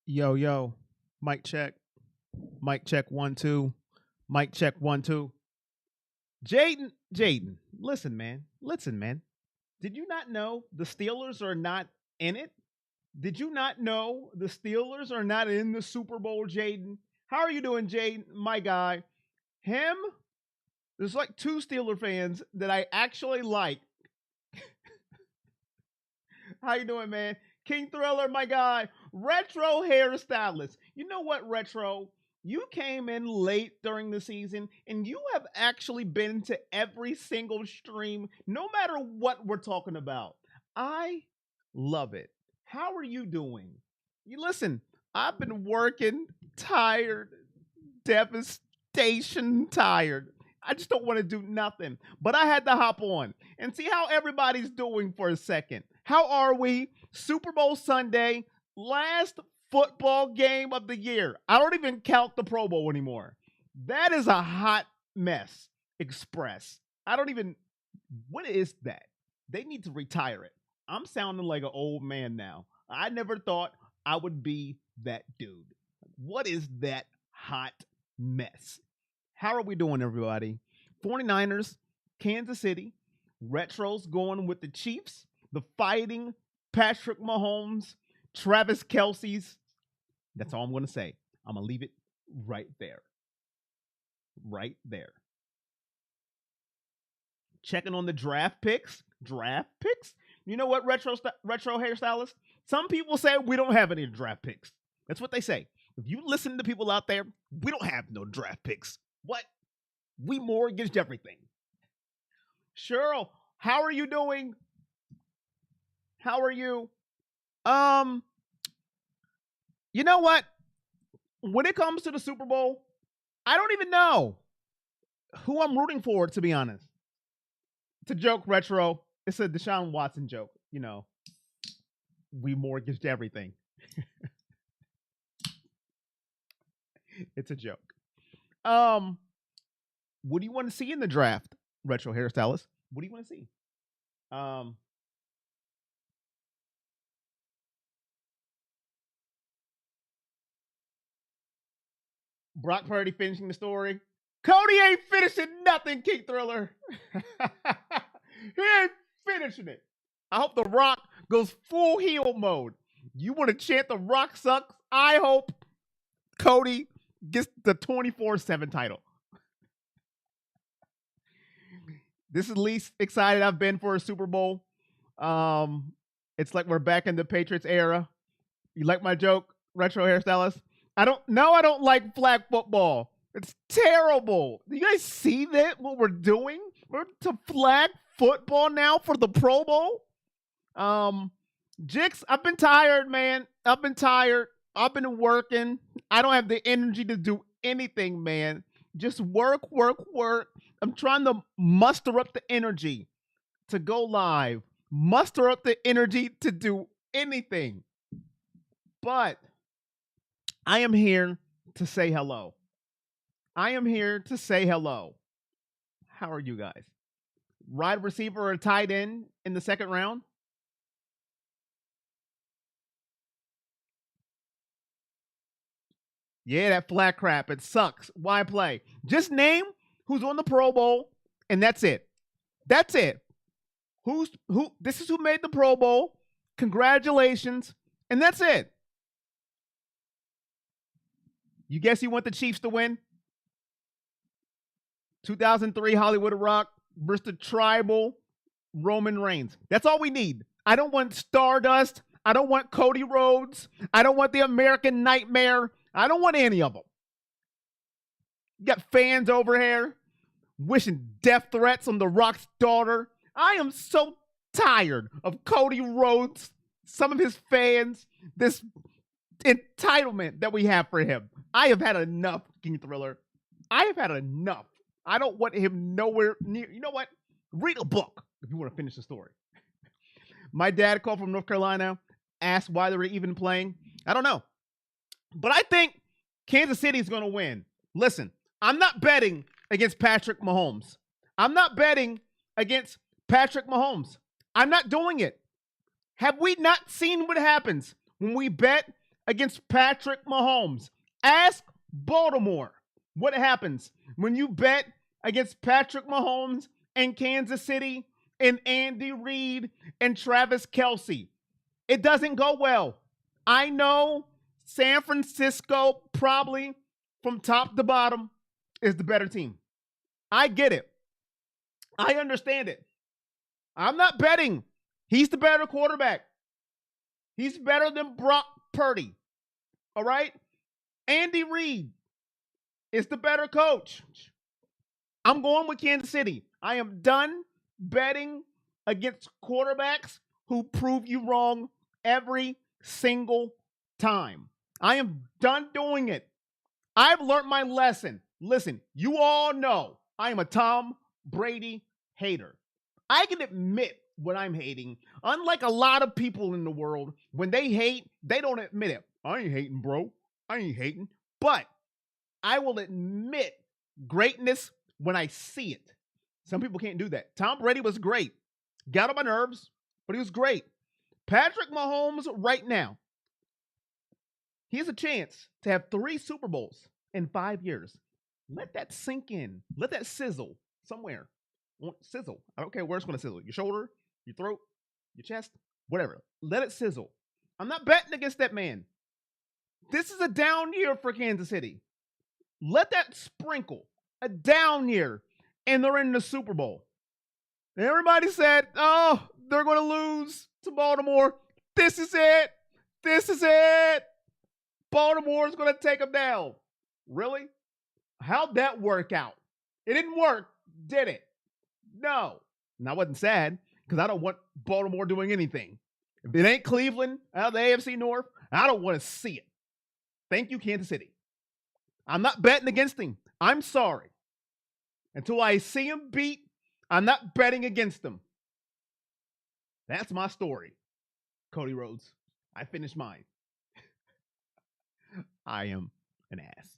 Yo, yo, mic check, mic check 1 2, mic check 1 2. Jaden, listen, man. Did you not know the Steelers are not in it? Did you not know the Steelers are not in the Super Bowl, Jaden? How are you doing, Jaden, my guy? Him, there's like two Steeler fans that I actually like. How you doing, man? King Thriller, my guy. Retro hairstylist. You know what, Retro? You came in late during the season and you have actually been to every single stream, no matter what we're talking about. I love it. How are you doing? You listen, I've been working, tired, devastation tired. I just don't want to do nothing. But I had to hop on and see how everybody's doing for a second. How are we? Super Bowl Sunday, last football game of the year. I don't even count the Pro Bowl anymore. That is a hot mess. Express. I don't even. What is that? They need to retire it. I'm sounding like an old man now. I never thought I would be that dude. What is that hot mess? How are we doing, everybody? 49ers, Kansas City, Retro's going with the Chiefs, the fighting Patrick Mahomes, Travis Kelsey's. That's all I'm going to say. I'm going to leave it right there. Right there. Checking on the draft picks. Draft picks? You know what, retro hairstylist? Some people say we don't have any draft picks. That's what they say. If you listen to people out there, we don't have no draft picks. What? We mortgaged everything. Cheryl, how are you doing? How are you? You know what? When it comes to the Super Bowl, I don't even know who I'm rooting for, to be honest. It's a joke, Retro. It's a Deshaun Watson joke. You know, we mortgaged everything. It's a joke. What do you want to see in the draft, Retro hairstylist? What do you want to see? Brock Purdy finishing the story. Cody ain't finishing nothing, King Thriller. He ain't finishing it. I hope The Rock goes full heel mode. You want to chant The Rock sucks? I hope Cody gets the 24/7 title. This is the least excited I've been for a Super Bowl. It's like we're back in the Patriots era. You like my joke, Retro hairstylist? I don't like flag football. It's terrible. Do you guys see that? What we're doing? We're to flag football now for the Pro Bowl. Jix, I've been tired, man. I've been tired. I've been working. I don't have the energy to do anything, man. Just work. I'm trying to muster up the energy to go live. Muster up the energy to do anything. But I am here to say hello. I am here to say hello. How are you guys? Wide receiver or tight end in the second round? Yeah, that flat crap. It sucks. Why play? Just name who's on the Pro Bowl, and that's it. That's it. Who? This is who made the Pro Bowl. Congratulations, and that's it. You guess you want the Chiefs to win? 2003 Hollywood Rock versus the tribal Roman Reigns. That's all we need. I don't want Stardust. I don't want Cody Rhodes. I don't want the American Nightmare. I don't want any of them. You got fans over here wishing death threats on The Rock's daughter. I am so tired of Cody Rhodes, some of his fans, this entitlement that we have for him. I have had enough, King Thriller. I have had enough. I don't want him nowhere near. You know what? Read a book if you want to finish the story. My dad called from North Carolina, asked why they were even playing. I don't know. But I think Kansas City is going to win. Listen, I'm not betting against Patrick Mahomes. I'm not betting against Patrick Mahomes. I'm not doing it. Have we not seen what happens when we bet against Patrick Mahomes. Ask Baltimore what happens when you bet against Patrick Mahomes and Kansas City and Andy Reid and Travis Kelce. It doesn't go well. I know San Francisco probably from top to bottom is the better team. I get it. I understand it. I'm not betting. He's the better quarterback. He's better than Brock Purdy. All right? Andy Reid is the better coach. I'm going with Kansas City. I am done betting against quarterbacks who prove you wrong every single time. I am done doing it. I've learned my lesson. Listen, you all know I am a Tom Brady hater. I can admit when I'm hating. Unlike a lot of people in the world, when they hate, they don't admit it. I ain't hating, bro. I ain't hating. But I will admit greatness when I see it. Some people can't do that. Tom Brady was great. Got on my nerves, but he was great. Patrick Mahomes right now, he has a chance to have 3 Super Bowls in 5 years. Let that sink in. Let that sizzle somewhere. Sizzle. I don't care where it's going to sizzle. Your shoulder, your throat, your chest, whatever. Let it sizzle. I'm not betting against that man. This is a down year for Kansas City. Let that sprinkle. A down year. And they're in the Super Bowl. Everybody said, oh, they're going to lose to Baltimore. This is it. This is it. Baltimore's going to take them down. Really? How'd that work out? It didn't work, did it? No. And I wasn't sad because I don't want Baltimore doing anything. If it ain't Cleveland out of the AFC North, I don't want to see it. Thank you, Kansas City. I'm not betting against him. I'm sorry. Until I see him beat, I'm not betting against him. That's my story. Cody Rhodes. I finished mine. I am an ass.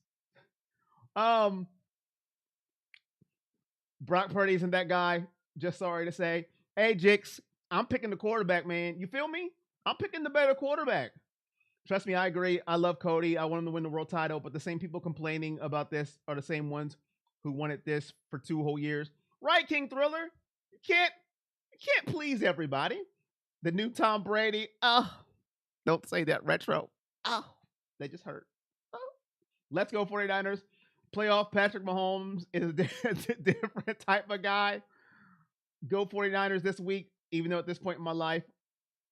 Brock Purdy isn't that guy. Just sorry to say. Hey, Jix, I'm picking the quarterback, man. You feel me? I'm picking the better quarterback. Trust me, I agree. I love Cody. I want him to win the world title, but the same people complaining about this are the same ones who wanted this for 2 whole years. Right, King Thriller? You can't please everybody. The new Tom Brady. Oh, don't say that, retro. Oh, they just hurt. Oh. Let's go 49ers. Playoff Patrick Mahomes is a different type of guy. Go 49ers this week, even though at this point in my life,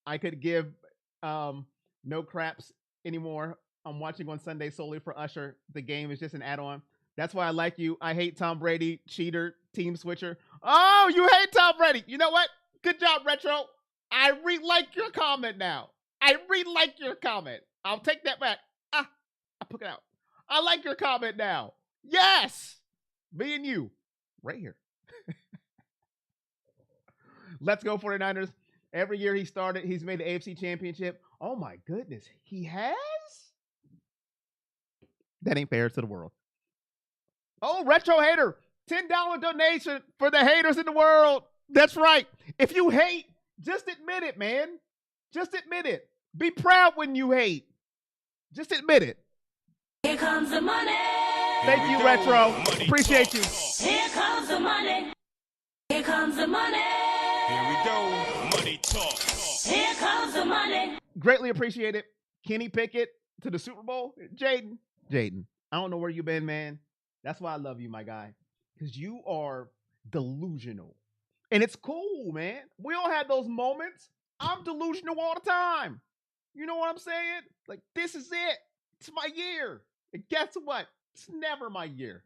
I could give no craps anymore. I'm watching on Sunday solely for Usher. The game is just an add-on. That's why I like you. I hate Tom Brady, cheater, team switcher. Oh, you hate Tom Brady. You know what? Good job, Retro. I re-like your comment now. I re-like your comment. I'll take that back. I took it out. I like your comment now. Yes. Me and you. Right here. Let's go 49ers. Every year he started, he's made the AFC Championship. Oh my goodness. He has? That ain't fair to the world. Oh, Retro Hater. $10 donation for the haters in the world. That's right. If you hate, just admit it, man. Just admit it. Be proud when you hate. Just admit it. Here comes the money. Thank you, Retro. Appreciate you. Here comes the money. Here comes the money. Here we go. Money talk. Here comes the money. Greatly appreciate it. Kenny Pickett to the Super Bowl. Jaden, I don't know where you've been, man. That's why I love you, my guy. Because you are delusional. And it's cool, man. We all have those moments. I'm delusional all the time. You know what I'm saying? Like, this is it. It's my year. And guess what? It's never my year.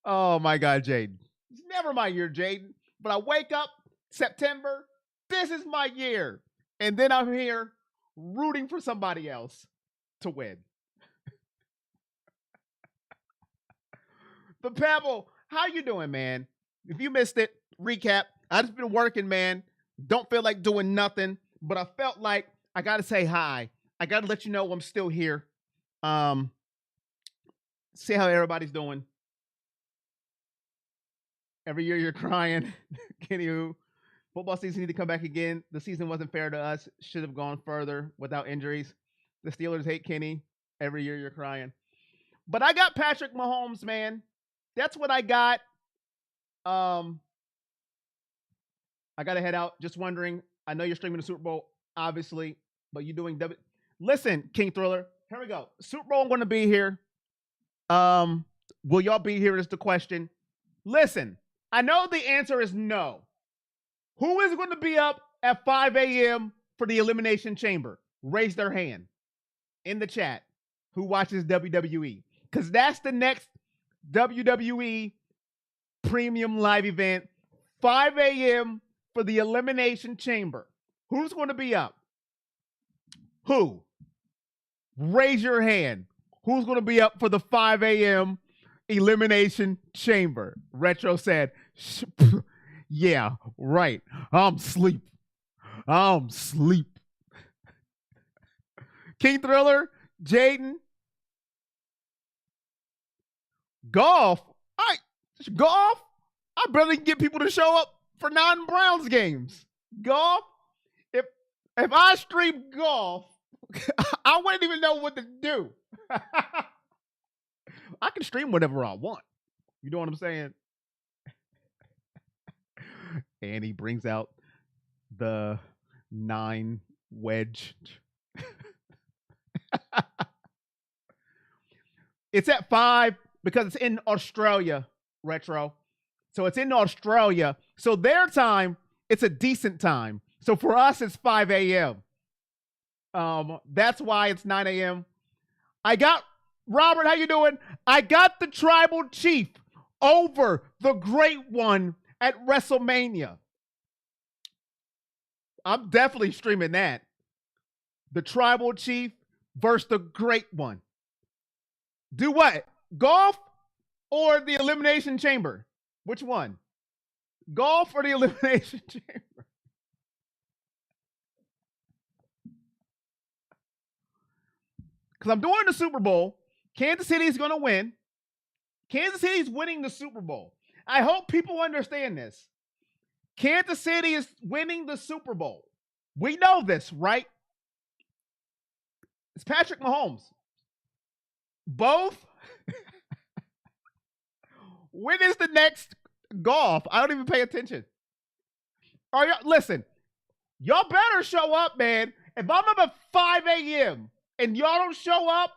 Oh, my God, Jaden. It's never my year, Jaden. But I wake up September. This is my year. And then I'm here rooting for somebody else to win. But Pebble, how you doing, man? If you missed it, recap. I just been working, man. Don't feel like doing nothing, but I felt like I gotta say hi. I gotta let you know I'm still here. See how everybody's doing. Every year you're crying. Kenny who? Football season need to come back again. The season wasn't fair to us. Should have gone further without injuries. The Steelers hate Kenny. Every year you're crying. But I got Patrick Mahomes, man. That's what I got. I gotta head out. Just wondering. I know you're streaming the Super Bowl, obviously, but you doing W. Listen, King Thriller. Here we go. Super Bowl, I'm gonna be here. Will y'all be here? Is the question. Listen, I know the answer is no. Who is going to be up at 5 a.m. for the Elimination Chamber? Raise their hand in the chat. Who watches WWE? Because that's the next WWE premium live event. 5 a.m. for the Elimination Chamber. Who's going to be up? Who? Raise your hand. Who's going to be up for the 5 a.m. Elimination Chamber? Retro said, yeah, right. I'm sleep. King Thriller, Jaden. Golf. Golf. I barely can get people to show up for non-Browns games. Golf. If I stream golf, I wouldn't even know what to do. I can stream whatever I want. You know what I'm saying? And he brings out the 9 wedge. It's at 5 because it's in Australia, Retro. So it's in Australia. So their time, it's a decent time. So for us, it's 5 a.m. That's why it's 9 a.m. I got Robert, how you doing? I got the Tribal Chief over the Great One at WrestleMania. I'm definitely streaming that. The Tribal Chief versus the Great One. Do what? Golf or the Elimination Chamber? Which one? Golf or the Elimination Chamber? Because I'm doing the Super Bowl. Kansas City is going to win. Kansas City is winning the Super Bowl. I hope people understand this. Kansas City is winning the Super Bowl. We know this, right? It's Patrick Mahomes. Both. When is the next golf? I don't even pay attention. Are y'all, listen, y'all better show up, man. If I'm up at 5 a.m. and y'all don't show up,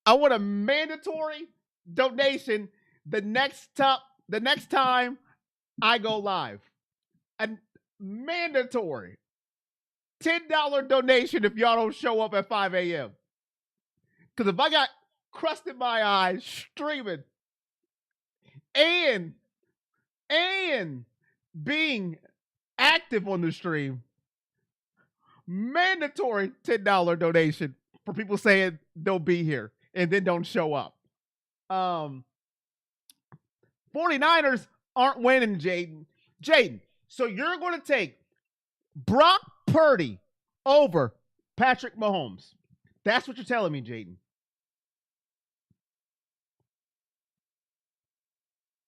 I want a mandatory donation the next time I go live. A mandatory $10 donation if y'all don't show up at 5 a.m. Because if I got crust in my eyes streaming and being active on the stream, mandatory $10 donation for people saying they'll be here and then don't show up. 49ers aren't winning, Jaden. So you're going to take Brock Purdy over Patrick Mahomes. That's what you're telling me, Jaden.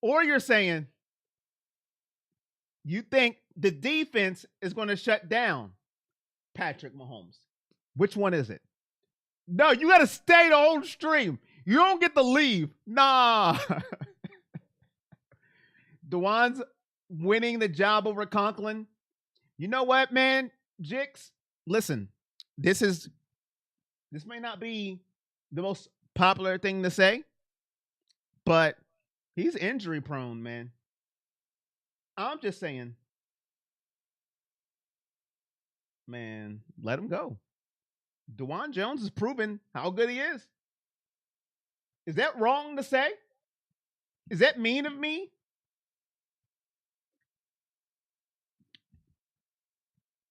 Or you're saying you think the defense is going to shut down Patrick Mahomes. Which one is it? No, you got to stay the whole stream. You don't get to leave. Nah. Dewan's winning the job over Conklin. You know what, man? Jix, listen, this may not be the most popular thing to say, but he's injury prone, man. I'm just saying, man, let him go. Dewan Jones has proven how good he is. Is that wrong to say? Is that mean of me?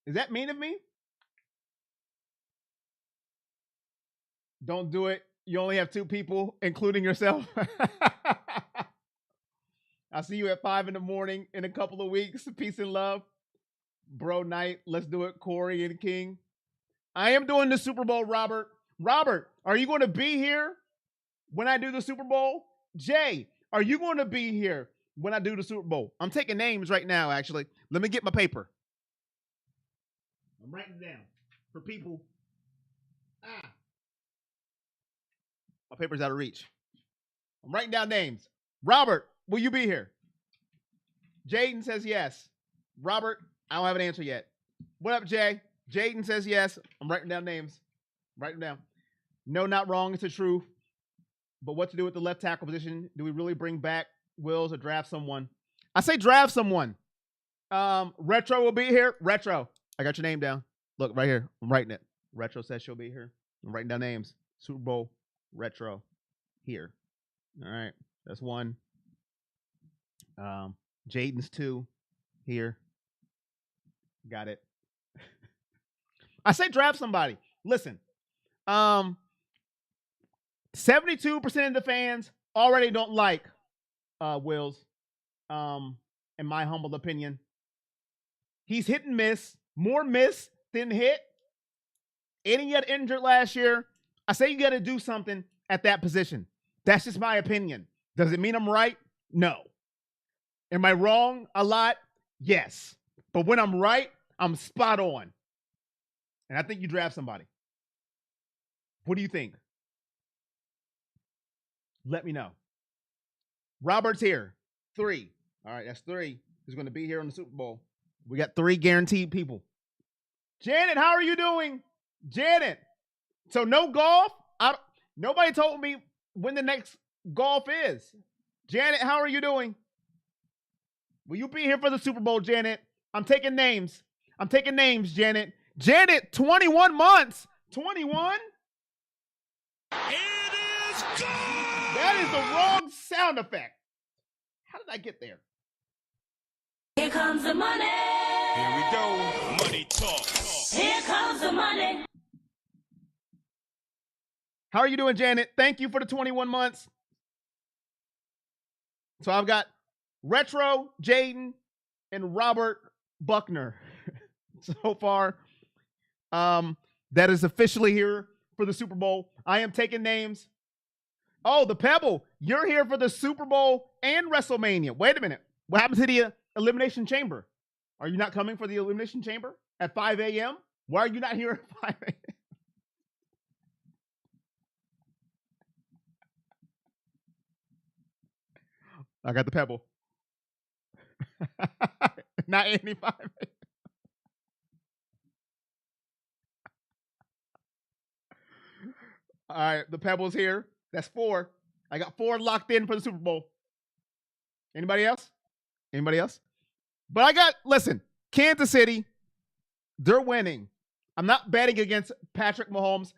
Is that mean of me? Don't do it. You only have 2 people, including yourself. I'll see you at 5 a.m. in a couple of weeks. Peace and love. Bro night. Let's do it, Corey and King. I am doing the Super Bowl, Robert. Robert, are you going to be here when I do the Super Bowl? Jay, are you going to be here when I do the Super Bowl. I'm taking names right now, actually. Let me get my paper. I'm writing it down for people. My paper's out of reach. I'm writing down names. Robert, will you be here? Jaden says yes. Robert, I don't have an answer yet. What up, Jay? Jaden says yes. I'm writing down names. Write them down. No, not wrong. It's the truth. But what to do with the left tackle position? Do we really bring back Wills or draft someone? I say draft someone. Retro will be here. Retro, I got your name down. Look right here. I'm writing it. Retro says she'll be here. I'm writing down names. Super Bowl Retro here. All right, that's one. Jaden's 2 here. Got it. I say draft somebody. Listen, 72% of the fans already don't like Wills. In my humble opinion, he's hit and miss, more miss than hit. And he got injured last year. I say you got to do something at that position. That's just my opinion. Does it mean I'm right? No. Am I wrong a lot? Yes. But when I'm right, I'm spot on. And I think you draft somebody. What do you think? Let me know. Robert's here. 3. All right, that's 3. Who's going to be here on the Super Bowl. We got 3 guaranteed people. Janet, how are you doing? Janet. So no golf? Nobody told me when the next golf is. Janet, how are you doing? Will you be here for the Super Bowl, Janet? I'm taking names. Janet. Janet, 21 months. 21? It is gone! That is the wrong sound effect. How did I get there? Here comes the money. Here we go. Money talk. Here comes the money. How are you doing, Janet? Thank you for the 21 months. So I've got Retro, Jaden, and Robert Buckner so far. That is officially here for the Super Bowl. I am taking names. Oh, the Pebble. You're here for the Super Bowl and WrestleMania. Wait a minute. What happened to the Elimination Chamber? Are you not coming for the Elimination Chamber at 5 a.m.? Why are you not here at 5 a.m.? I got the Pebble. Not 85. All right, the Pebble's here. That's 4. I got 4 locked in for the Super Bowl. Anybody else? But listen, Kansas City, they're winning. I'm not betting against Patrick Mahomes.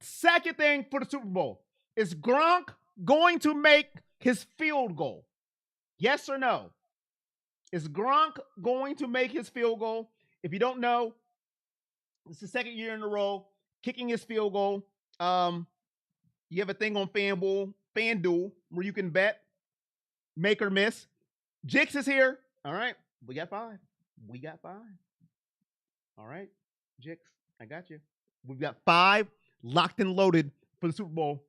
Second thing for the Super Bowl, is Gronk going to make his field goal? Yes or no? Is Gronk going to make his field goal? If you don't know, it's the second year in a row kicking his field goal. You have a thing on FanDuel where you can bet, make or miss. Jix is here. All right. We got 5. All right. Jix, I got you. We've got 5 locked and loaded for the Super Bowl.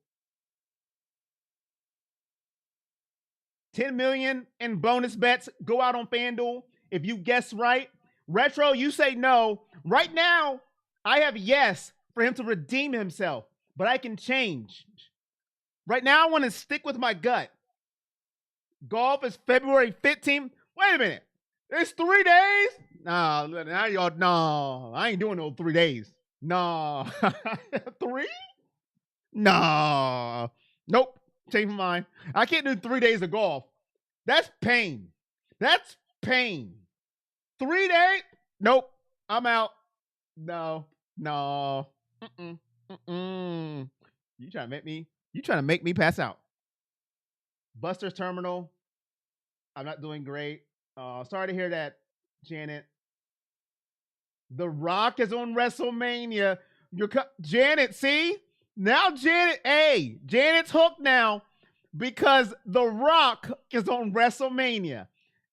10 million in bonus bets. Go out on FanDuel. If you guess right, Retro, you say no. Right now, I have yes for him to redeem himself, but I can change. Right now, I want to stick with my gut. Golf is February 15th. Wait a minute. It's 3 days? Nah, now y'all, no. I ain't doing no 3 days. No. 3? No. Nope. Change my mind. I can't do 3 days of golf. That's pain. 3 days? Nope. I'm out. No. You trying to make me pass out. Buster's Terminal. I'm not doing great. Sorry to hear that, Janet. The Rock is on WrestleMania. Janet, see? Now Janet's hooked now because The Rock is on WrestleMania.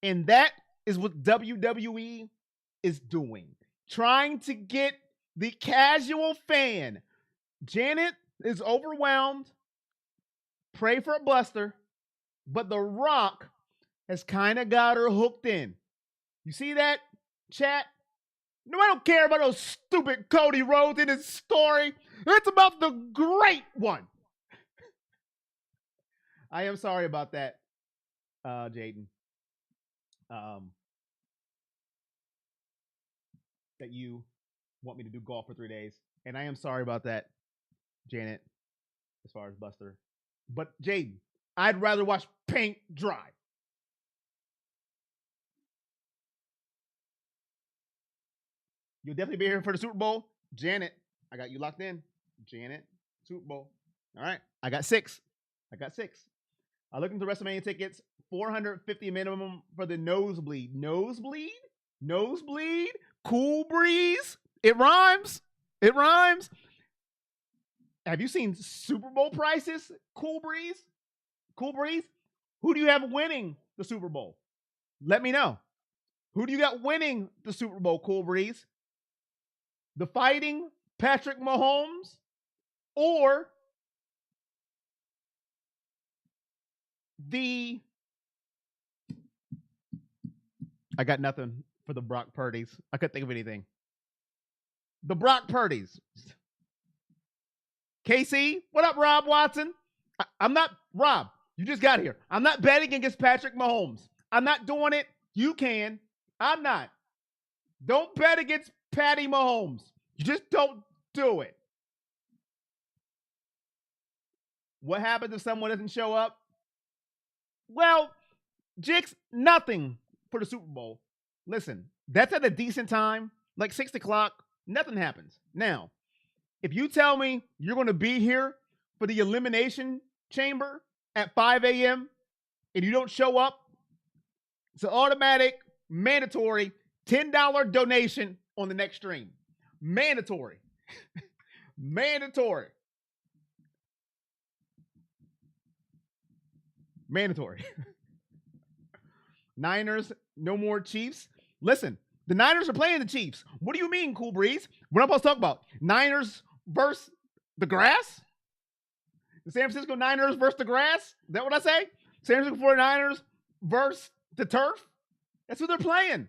And that is what WWE is doing. Trying to get the casual fan. Janet is overwhelmed. Pray for a Buster. but The Rock has kind of got her hooked in. You see that, chat? No, I don't care about those stupid Cody Rhodes in his story. It's about the great one. I am sorry about that, Jaden. That you want me to do golf for 3 days. And I am sorry about that, Janet, as far as Buster. But Jaden, I'd rather watch paint dry. You'll definitely be here for the Super Bowl. Janet, I got you locked in. Janet, Super Bowl. All right. I got six. Looking to WrestleMania tickets, $450 minimum for the nosebleed. Nosebleed? Cool Breeze? It rhymes. Have you seen Super Bowl prices? Cool Breeze? Who do you have winning the Super Bowl? Let me know. Who do you got winning the Super Bowl, Cool Breeze? The Fighting Patrick Mahomes or the... I got nothing for the Brock Purdy's. I couldn't think of anything. The Brock Purdy's. KC, what up, Rob Watson? I'm not, Rob, you just got here. I'm not betting against Patrick Mahomes. I'm not doing it. You can. I'm not. Don't bet against Patty Mahomes. You just don't do it. What happens if someone doesn't show up? Well, Jix, nothing for the Super Bowl. Listen, that's at a decent time, like 6 o'clock. Nothing happens. Now, if you tell me you're going to be here for the Elimination Chamber at 5 a.m. and you don't show up, it's an automatic, mandatory $10 donation on the next stream. Mandatory. Mandatory. Niners, no more Chiefs. Listen, the Niners are playing the Chiefs. What do you mean, Cool Breeze? What am I supposed to talk about? Niners versus the grass? The San Francisco Niners versus the grass? Is that what I say? San Francisco 49ers versus the turf? That's who they're playing.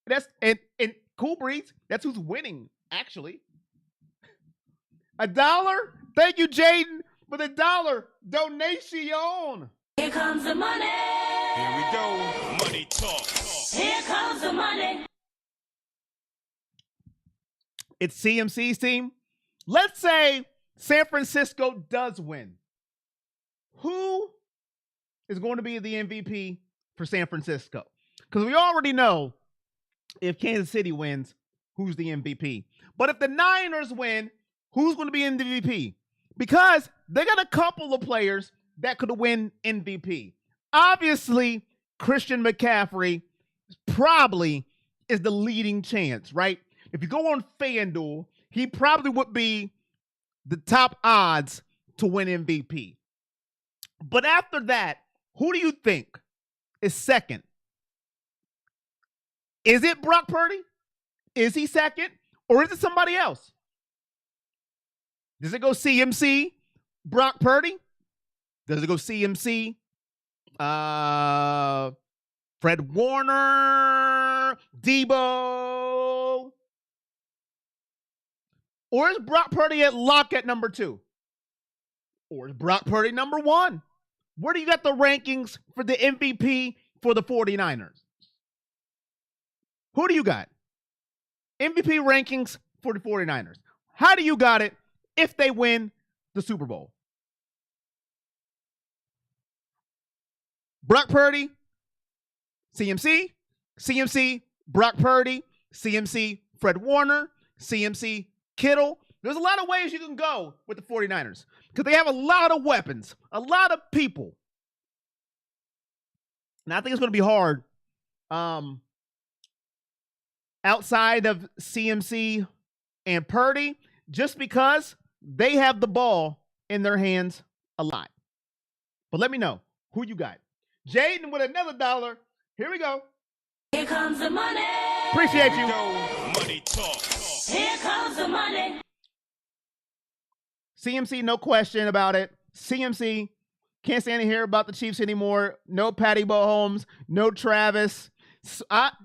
That's and Cool Breeze, that's who's winning, actually. $1? Thank you, Jaden, for the $1 donation. Here comes the money. Here we go. Money talk. Here comes the money. It's CMC's team. Let's say San Francisco does win. Who is going to be the MVP for San Francisco? Because we already know if Kansas City wins, who's the MVP. But if the Niners win, who's going to be MVP? Because they got a couple of players that could win MVP. Obviously, Christian McCaffrey probably is the leading chance, right? If you go on FanDuel, he probably would be the top odds to win MVP. But after that, who do you think is second? Is it Brock Purdy? Is he second? Or is it somebody else? Does it go CMC, Brock Purdy? Does it go CMC, Fred Warner, Debo? Or is Brock Purdy at lock at number 2? Or is Brock Purdy number 1? Where do you got the rankings for the MVP for the 49ers? Who do you got? MVP rankings for the 49ers. How do you got it if they win the Super Bowl? Brock Purdy, CMC, Brock Purdy, CMC, Fred Warner, CMC, Kittle. There's a lot of ways you can go with the 49ers because they have a lot of weapons, a lot of people. And I think it's going to be hard outside of CMC and Purdy just because they have the ball in their hands a lot. But let me know who you got. Jaden with another $1. Here we go. Here comes the money. Appreciate Here we you. go. Money talk. Here comes the money. CMC, no question about it. CMC, Can't stand to hear about the Chiefs anymore. No Patty Mahomes. No Travis.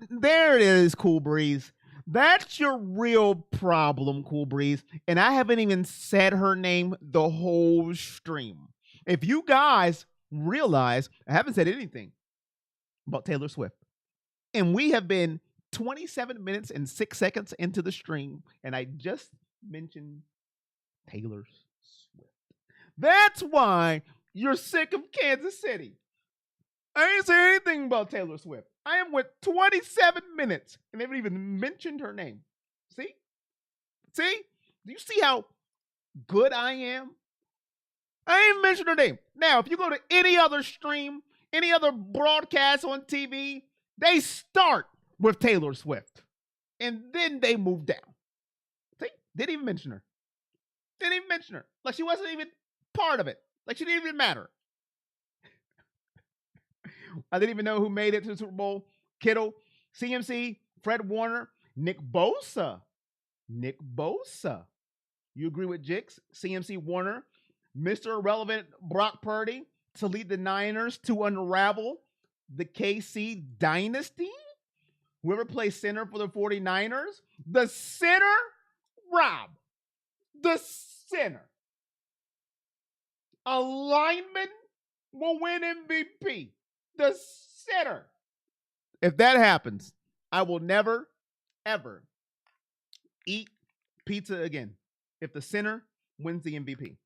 There it is, Cool Breeze. That's your real problem, Cool Breeze. And I haven't even said her name the whole stream. If you guys realize, I haven't said anything about Taylor Swift. And we have been 27 minutes and 6 seconds into the stream, and I just mentioned Taylor Swift. That's why you're sick of Kansas City. I ain't saying anything about Taylor Swift. I am with 27 minutes, and they haven't even mentioned her name. See? See? Do you see how good I am? I ain't mentioned her name. Now, if you go to any other stream, any other broadcast on TV, they start with Taylor Swift. And then they move down. See? Didn't even mention her. Didn't even mention her. Like she wasn't even part of it. Like she didn't even matter. I didn't even know who made it to the Super Bowl. Kittle, CMC, Fred Warner, Nick Bosa. Nick Bosa. You agree with Jix? CMC, Warner, Mr. Irrelevant, Brock Purdy to lead the Niners to unravel the KC dynasty? Whoever plays center for the 49ers? The center? Rob. The center. A lineman will win MVP. The center. If that happens, I will never, ever eat pizza again. If the center wins the MVP,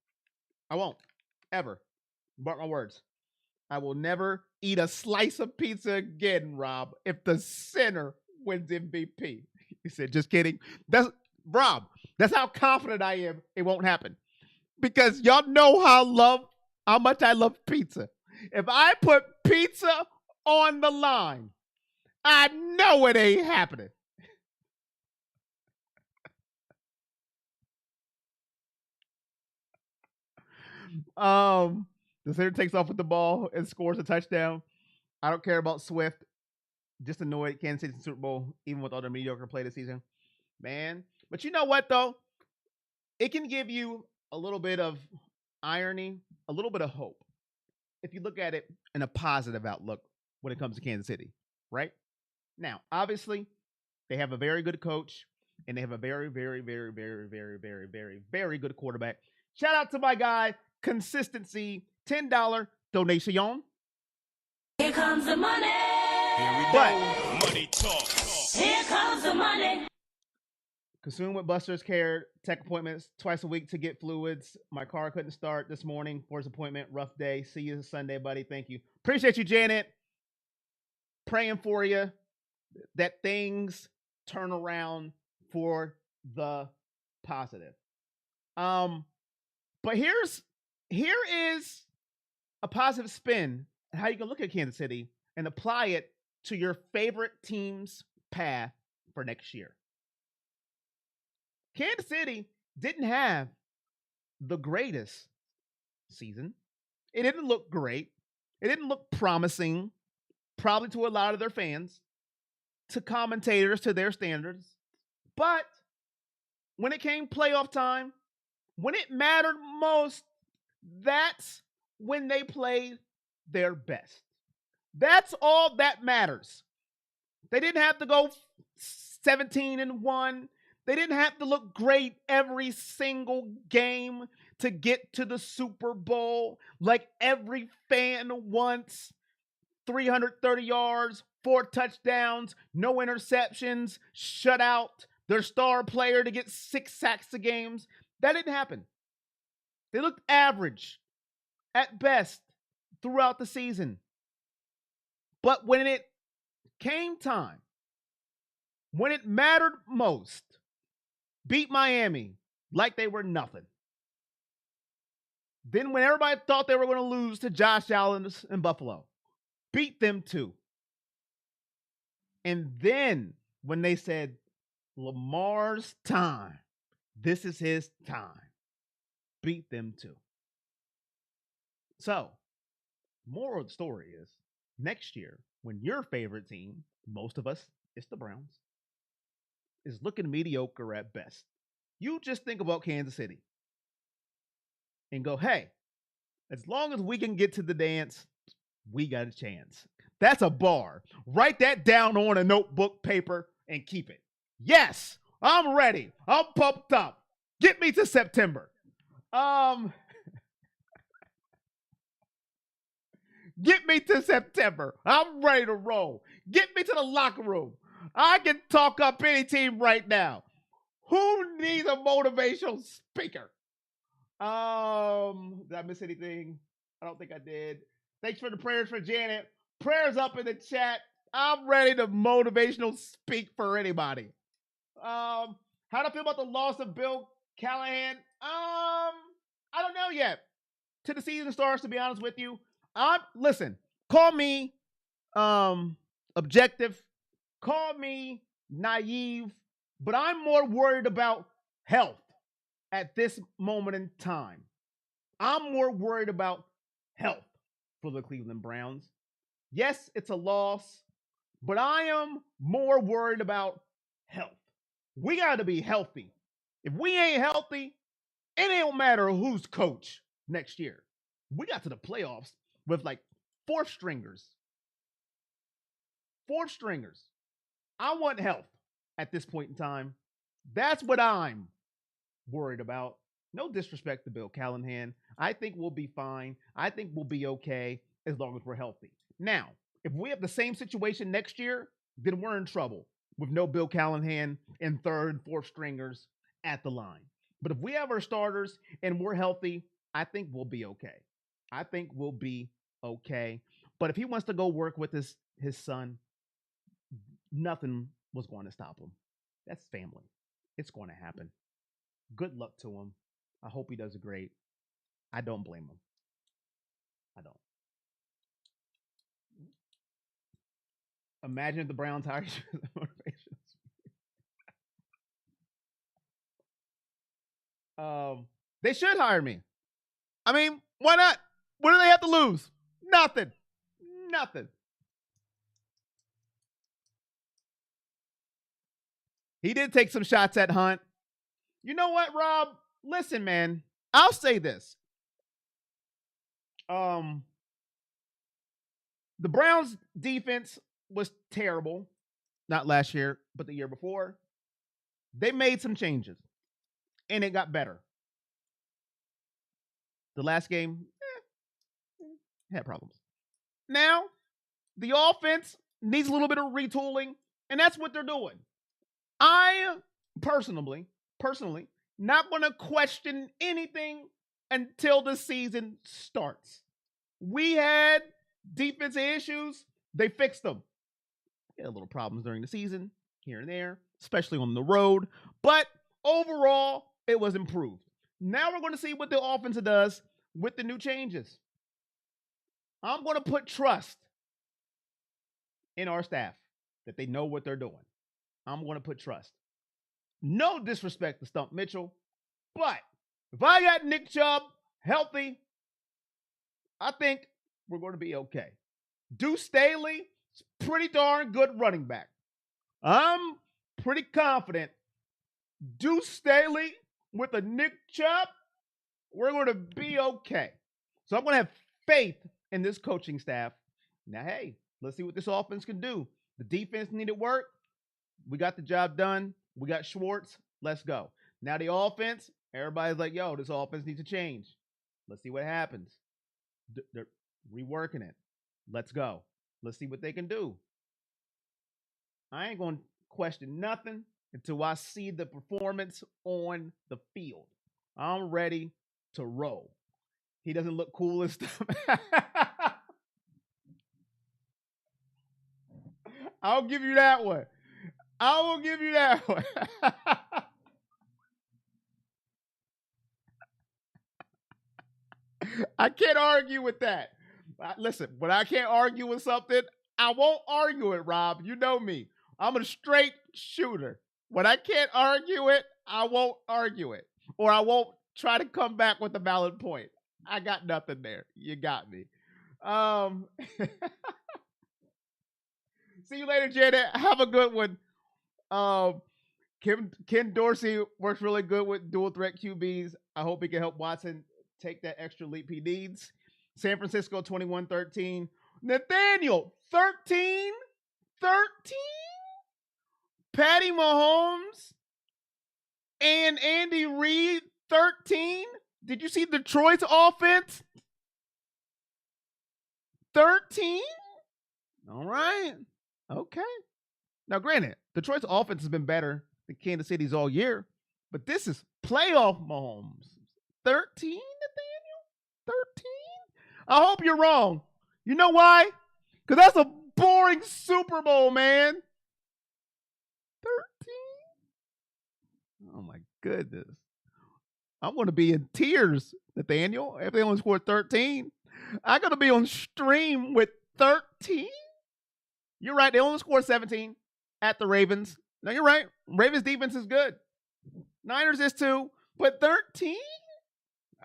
I won't ever. Mark my words. I will never eat a slice of pizza again, Rob, if the center wins MVP. He said, just kidding. That's Rob. That's how confident I am it won't happen. Because y'all know how much I love pizza. If I put pizza on the line, I know it ain't happening. The center takes off with the ball and scores a touchdown. I don't care about Swift. Just annoyed Kansas City Super Bowl, even with all the mediocre play this season. Man. But you know what, though? It can give you a little bit of irony, a little bit of hope, if you look at it in a positive outlook when it comes to Kansas City, right? Now, obviously, they have a very good coach, and they have a very, very, very, very, very, very, very, very good quarterback. Shout out to my guy, Consistency, $10 donation. Here comes the money. Here we go. Money talk. Here comes the money. Consume with Buster's Care tech appointments twice a week to get fluids. My car couldn't start this morning for his appointment. Rough day. See you Sunday, buddy. Thank you. Appreciate you, Janet. Praying for you that things turn around for the positive. But here is a positive spin on how you can look at Kansas City and apply it to your favorite team's path for next year. Kansas City didn't have the greatest season. It didn't look great. It didn't look promising, probably to a lot of their fans, to commentators, to their standards. But when it came playoff time, when it mattered most, that's when they played their best. That's all that matters. They didn't have to go 17-1. They didn't have to look great every single game to get to the Super Bowl like every fan wants. 330 yards, 4 touchdowns, no interceptions, shut out their star player to get 6 sacks a game. That didn't happen. They looked average at best throughout the season. But when it came time, when it mattered most, beat Miami like they were nothing. Then when everybody thought they were going to lose to Josh Allen in Buffalo, beat them too. And then when they said, Lamar's time, this is his time, beat them too. So, moral of the story is, next year, when your favorite team, most of us, it's the Browns, is looking mediocre at best, you just think about Kansas City and go, hey, As long as we can get to the dance, we got a chance. That's a bar. Write that down on a notebook paper and keep it. Yes, I'm ready. I'm pumped up. Get me to September. Get me to September. I'm ready to roll. Get me to the locker room. I can talk up any team right now. Who needs a motivational speaker? Did I miss anything? I don't think I did. Thanks for the prayers for Janet. Prayers up in the chat. I'm ready to motivational speak for anybody. How do I feel about the loss of Bill Callahan? I don't know yet. Till the season starts, to be honest with you. Listen, call me objective, call me naive, but I'm more worried about health at this moment in time. I'm more worried about health for the Cleveland Browns. Yes, it's a loss, but I am more worried about health. We got to be healthy. If we ain't healthy, it don't matter who's coach next year. We got to the playoffs with like fourth stringers. Fourth stringers. I want health at this point in time. That's what I'm worried about. No disrespect to Bill Callahan. I think we'll be fine. I think we'll be okay as long as we're healthy. Now, if we have the same situation next year, then we're in trouble with no Bill Callahan and third and fourth stringers at the line. But if we have our starters and we're healthy, I think we'll be okay. I think we'll be okay. But if he wants to go work with his son, nothing was going to stop him. That's family. It's going to happen. Good luck to him. I hope he does great. I don't blame him. I don't. Imagine if the Browns hired you as a motivation. They should hire me. I mean, why not? What do they have to lose? Nothing. Nothing. He did take some shots at Hunt. You know what, Rob? Listen, man. I'll say this. The Browns defense was terrible. Not last year, but the year before. They made some changes. And it got better. The last game, had problems. Now, the offense needs a little bit of retooling, and that's what they're doing. I personally, not going to question anything until the season starts. We had defensive issues. They fixed them. We had little problems during the season, here and there, especially on the road. But overall, it was improved. Now we're going to see what the offense does with the new changes. I'm going to put trust in our staff that they know what they're doing. I'm going to put trust. No disrespect to Stump Mitchell, but if I got Nick Chubb healthy, I think we're going to be okay. Deuce Staley is pretty darn good running back. I'm pretty confident Deuce Staley with a Nick Chubb, we're going to be okay. So I'm going to have faith in this coaching staff. Now, hey, let's see what this offense can do. The defense needed work. We got the job done. We got Schwartz. Let's go. Now the offense, everybody's like, yo, this offense needs to change. Let's see what happens. They're reworking it. Let's go. Let's see what they can do. I ain't going to question nothing until I see the performance on the field. I'm ready to roll. He doesn't look cool and stuff. I'll give you that one. I will give you that one. I can't argue with that. Listen, when I can't argue with something, I won't argue it, Rob. You know me. I'm a straight shooter. When I can't argue it, I won't argue it. Or I won't try to come back with a valid point. I got nothing there. You got me. See you later, Janet. Have a good one. Ken Dorsey works really good with dual threat QBs. I hope he can help Watson take that extra leap he needs. San Francisco 21-13. Nathaniel 13. Patty Mahomes and Andy Reid 13. Did you see Detroit's offense? 13? All right. Okay. Now, granted, Detroit's offense has been better than Kansas City's all year, but this is playoff Mahomes. 13, Nathaniel? 13? I hope you're wrong. You know why? Because that's a boring Super Bowl, man. 13? Oh, my goodness. I'm going to be in tears, Nathaniel, if they only scored 13. I'm going to be on stream with 13. You're right. They only scored 17 at the Ravens. No, you're right. Ravens defense is good. Niners is too. But 13?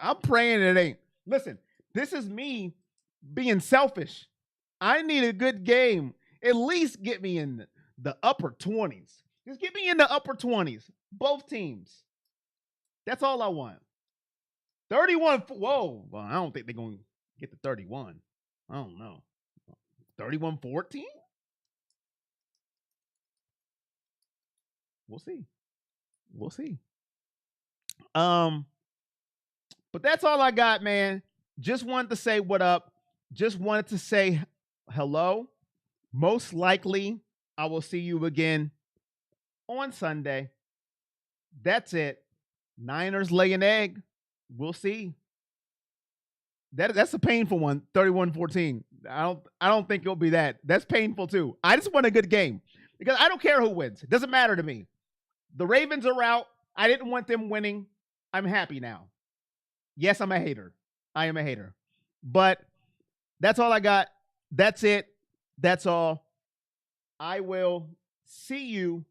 I'm praying it ain't. Listen, this is me being selfish. I need a good game. At least get me in the upper 20s. Just get me in the upper 20s. Both teams. That's all I want. 31. Whoa. Well, I don't think they're going to get to 31. I don't know. 31-14? We'll see. We'll see. But that's all I got, man. Just wanted to say what up. Just wanted to say hello. Most likely, I will see you again on Sunday. That's it. Niners lay an egg. We'll see. That's a painful one. 31-14. I don't think it'll be that. That's painful too. I just want a good game because I don't care who wins. It doesn't matter to me. The Ravens are out. I didn't want them winning. I'm happy now. Yes, I'm a hater. I am a hater. But that's all I got. That's it. That's all. I will see you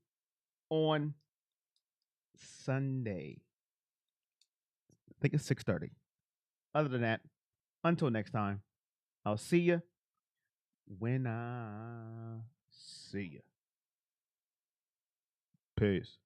on Sunday. I think it's 6:30. Other than that, until next time, I'll see you when I see you. Peace.